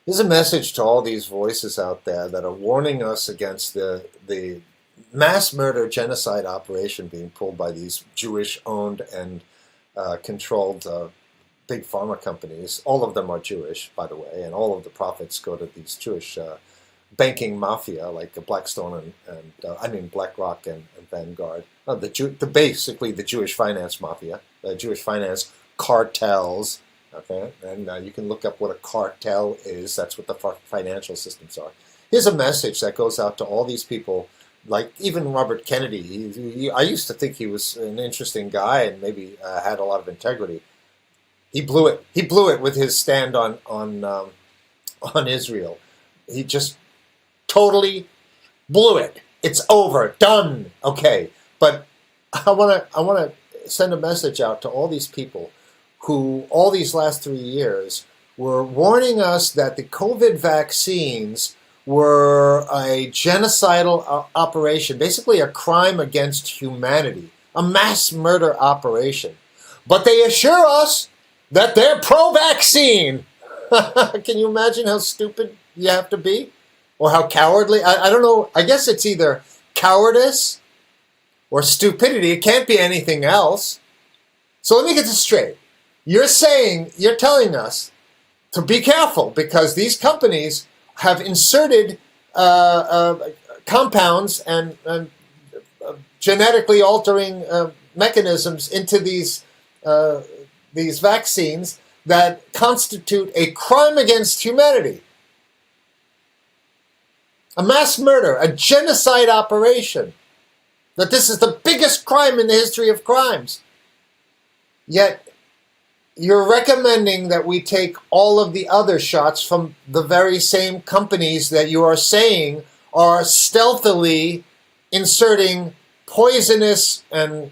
Here's a message to all these voices out there that are warning us against the mass murder genocide operation being pulled by these Jewish-owned and controlled big pharma companies. All of them are Jewish, by the way, and all of the profits go to these Jewish banking mafia like Blackstone and BlackRock and Vanguard. Basically the Jewish finance mafia, the Jewish finance cartels. Okay, and you can look up what a cartel is. That's what the financial systems are. Here's a message that goes out to all these people, like even Robert Kennedy. I used to think he was an interesting guy and maybe had a lot of integrity. He blew it. He blew it with his stand on Israel. He just totally blew it. It's over, done. Okay, but I want to send a message out to all these people who all these last 3 years were warning us that the COVID vaccines were a genocidal operation, basically a crime against humanity, a mass murder operation. But they assure us that they're pro-vaccine. Can you imagine how stupid you have to be? Or how cowardly? I don't know. I guess it's either cowardice or stupidity. It can't be anything else. So let me get this straight. You're telling us to be careful because these companies have inserted compounds and genetically altering mechanisms into these vaccines that constitute a crime against humanity, a mass murder, a genocide operation. That this is the biggest crime in the history of crimes. Yet you're recommending that we take all of the other shots from the very same companies that you are saying are stealthily inserting poisonous and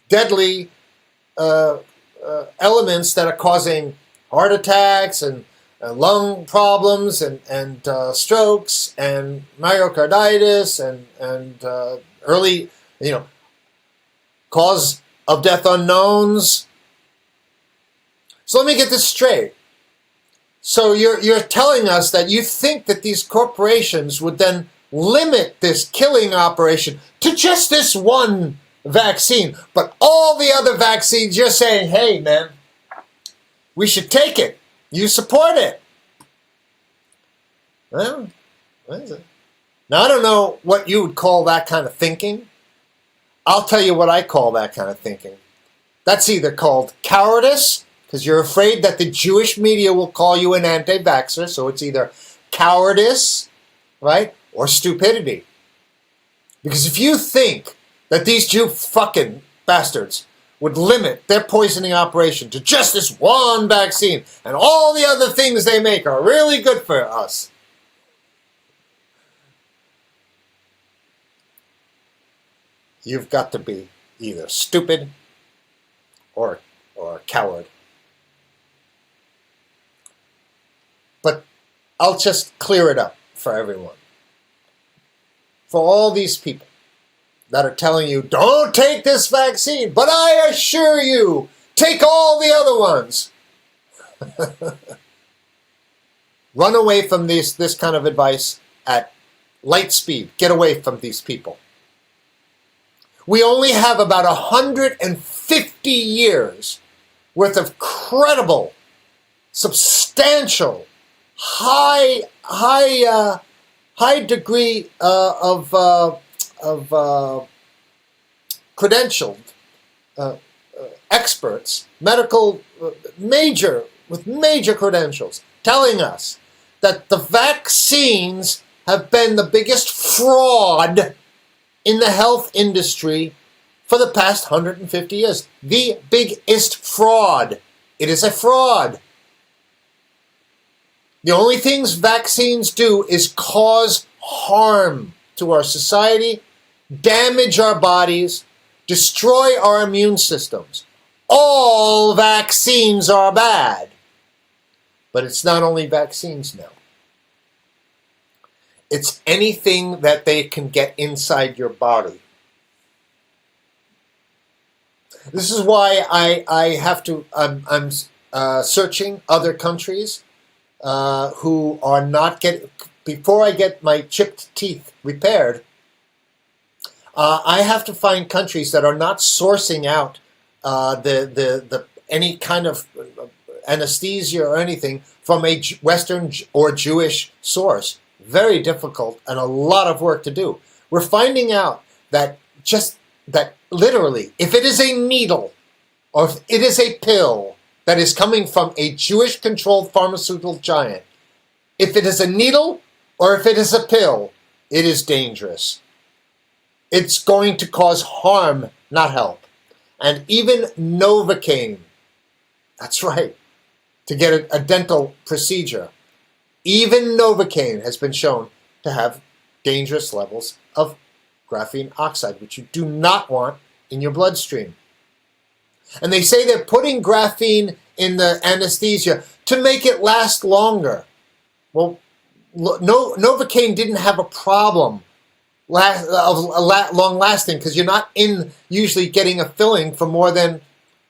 deadly elements that are causing heart attacks and lung problems and strokes and myocarditis and early, cause of death unknowns. So let me get this straight. So you're telling us that you think that these corporations would then limit this killing operation to just this one vaccine, but all the other vaccines you're saying, hey man, we should take it. You support it. Well, what is it? Now I don't know what you would call that kind of thinking. I'll tell you what I call that kind of thinking. That's either called cowardice, because you're afraid that the Jewish media will call you an anti-vaxxer, so it's either cowardice, right, or stupidity. Because if you think that these Jew fucking bastards would limit their poisoning operation to just this one vaccine, and all the other things they make are really good for us, you've got to be either stupid or a coward. But I'll just clear it up for everyone. For all these people that are telling you, don't take this vaccine, but I assure you, take all the other ones. Run away from this kind of advice at light speed. Get away from these people. We only have about 150 years worth of credible, substantial, high degree of credentialed experts, medical with major credentials, telling us that the vaccines have been the biggest fraud in the health industry for the past 150 years. The biggest fraud. It is a fraud. The only things vaccines do is cause harm to our society, damage our bodies, destroy our immune systems. All vaccines are bad. But it's not only vaccines now. It's anything that they can get inside your body. This is why I have to, I'm searching other countries who are not getting, before I get my chipped teeth repaired, I have to find countries that are not sourcing out the any kind of anesthesia or anything from a Western or Jewish source. Very difficult and a lot of work to do. We're finding out that literally, if it is a needle or if it is a pill that is coming from a Jewish-controlled pharmaceutical giant, if it is a needle or if it is a pill, it is dangerous. It's going to cause harm, not help. And even Novocaine, that's right, to get a dental procedure, even Novocaine has been shown to have dangerous levels of graphene oxide, which you do not want in your bloodstream. And they say they're putting graphene in the anesthesia to make it last longer. Well, Novocaine didn't have a problem long lasting, because you're not usually getting a filling for more than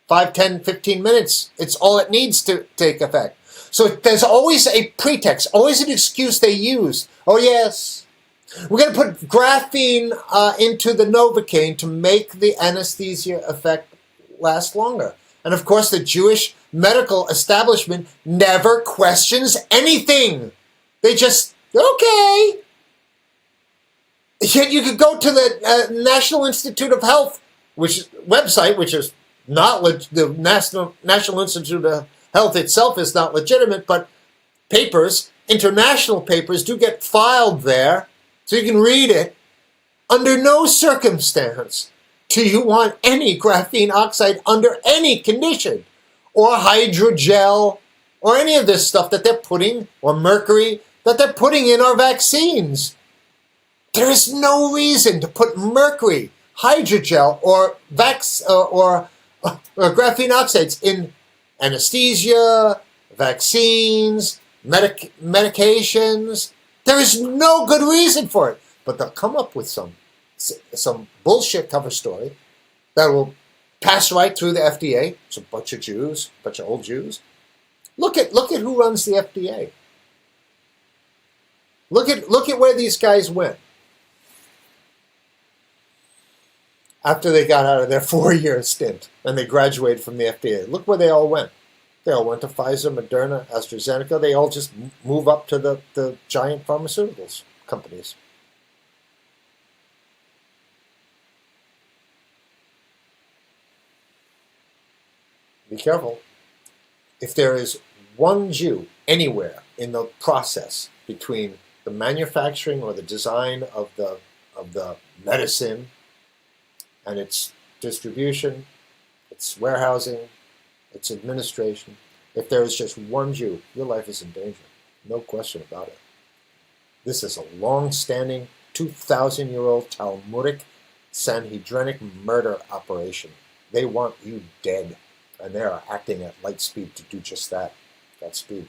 5, 10, 15 minutes. It's all it needs to take effect. So there's always a pretext, always an excuse they use. Oh yes, we're going to put graphene into the Novocaine to make the anesthesia effect last longer. And of course the Jewish medical establishment never questions anything. They just, okay. Yet you could go to the National Institute of Health website, which is not the National Institute of Health itself is not legitimate, but papers, international papers, do get filed there, so you can read it. Under no circumstance do you want any graphene oxide under any condition, or hydrogel, or any of this stuff that they're putting, or mercury, that they're putting in our vaccines. There is no reason to put mercury, hydrogel, or graphene oxides in anesthesia, vaccines, medications. There is no good reason for it. But they'll come up with some bullshit cover story that will pass right through the FDA. It's a bunch of Jews, a bunch of old Jews. Look at who runs the FDA. Look at where these guys went after they got out of their 4-year stint and they graduated from the FDA. Look where they all went. They all went to Pfizer, Moderna, AstraZeneca. They all just move up to the giant pharmaceuticals companies. Be careful. If there is one Jew anywhere in the process between the manufacturing or the design of the medicine and its distribution, its warehousing, its administration, if there is just one Jew, your life is in danger. No question about it. This is a long-standing, 2,000-year-old Talmudic Sanhedrinic murder operation. They want you dead, and they are acting at light speed to do just that speed.